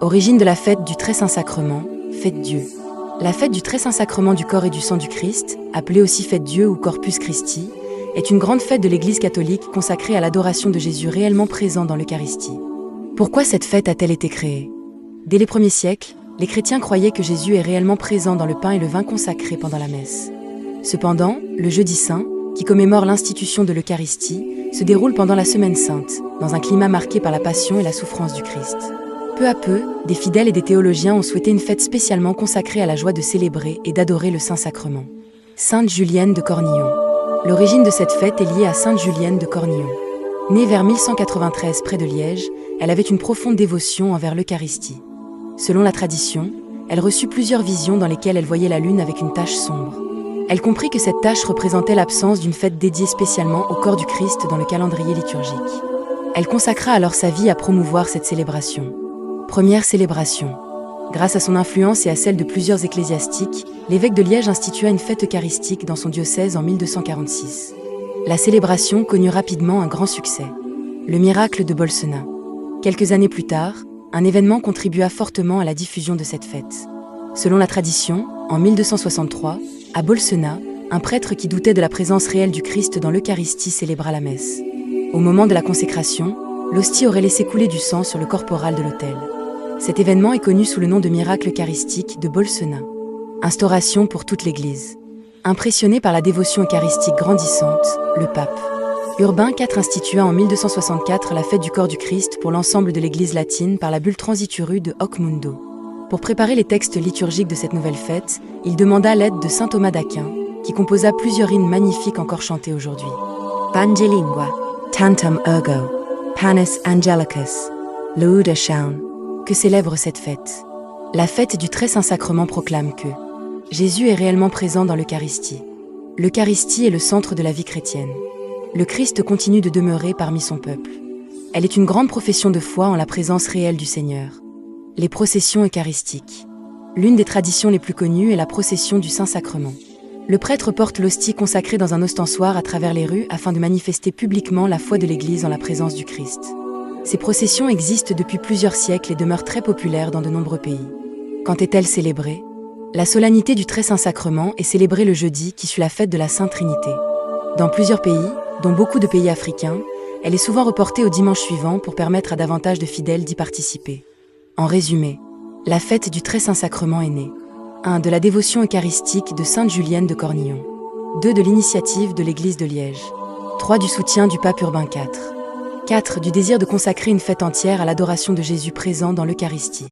Origine de la fête du Très Saint-Sacrement, Fête Dieu. La fête du Très Saint-Sacrement du corps et du sang du Christ, appelée aussi Fête Dieu ou Corpus Christi, est une grande fête de l'Église catholique consacrée à l'adoration de Jésus réellement présent dans l'Eucharistie. Pourquoi cette fête a-t-elle été créée? Dès les premiers siècles, les chrétiens croyaient que Jésus est réellement présent dans le pain et le vin consacrés pendant la messe. Cependant, le Jeudi Saint, qui commémore l'institution de l'Eucharistie, se déroule pendant la Semaine Sainte, dans un climat marqué par la passion et la souffrance du Christ. Peu à peu, des fidèles et des théologiens ont souhaité une fête spécialement consacrée à la joie de célébrer et d'adorer le Saint-Sacrement. Sainte Julienne de Cornillon. L'origine de cette fête est liée à Sainte Julienne de Cornillon. Née vers 1193 près de Liège, elle avait une profonde dévotion envers l'Eucharistie. Selon la tradition, elle reçut plusieurs visions dans lesquelles elle voyait la lune avec une tache sombre. Elle comprit que cette tache représentait l'absence d'une fête dédiée spécialement au corps du Christ dans le calendrier liturgique. Elle consacra alors sa vie à promouvoir cette célébration. Première célébration. Grâce à son influence et à celle de plusieurs ecclésiastiques, l'évêque de Liège institua une fête eucharistique dans son diocèse en 1246. La célébration connut rapidement un grand succès. Le miracle de Bolsena. Quelques années plus tard, un événement contribua fortement à la diffusion de cette fête. Selon la tradition, en 1263, à Bolsena, un prêtre qui doutait de la présence réelle du Christ dans l'Eucharistie célébra la messe. Au moment de la consécration, l'hostie aurait laissé couler du sang sur le corporal de l'autel. Cet événement est connu sous le nom de miracle eucharistique de Bolsena. Instauration pour toute l'Église. Impressionné par la dévotion eucharistique grandissante, le pape Urbain IV institua en 1264 la fête du corps du Christ pour l'ensemble de l'Église latine par la bulle Transituru de Hoc Mundo. Pour préparer les textes liturgiques de cette nouvelle fête, il demanda l'aide de saint Thomas d'Aquin, qui composa plusieurs hymnes magnifiques encore chantés aujourd'hui. Pange lingua, tantum ergo, panis angelicus, lauda shaun. Que célèbre cette fête? La fête du Très Saint-Sacrement proclame que Jésus est réellement présent dans l'Eucharistie. L'Eucharistie est le centre de la vie chrétienne. Le Christ continue de demeurer parmi son peuple. Elle est une grande profession de foi en la présence réelle du Seigneur. Les processions eucharistiques. L'une des traditions les plus connues est la procession du Saint-Sacrement. Le prêtre porte l'hostie consacrée dans un ostensoir à travers les rues afin de manifester publiquement la foi de l'Église en la présence du Christ. Ces processions existent depuis plusieurs siècles et demeurent très populaires dans de nombreux pays. Quand est-elle célébrée? La solennité du Très Saint-Sacrement est célébrée le jeudi qui suit la fête de la Sainte Trinité. Dans plusieurs pays, dont beaucoup de pays africains, elle est souvent reportée au dimanche suivant pour permettre à davantage de fidèles d'y participer. En résumé, la fête du Très Saint-Sacrement est née 1. De la dévotion eucharistique de Sainte Julienne de Cornillon. 2. De l'initiative de l'Église de Liège. 3. Du soutien du pape Urbain IV. 4. Du désir de consacrer une fête entière à l'adoration de Jésus présent dans l'Eucharistie.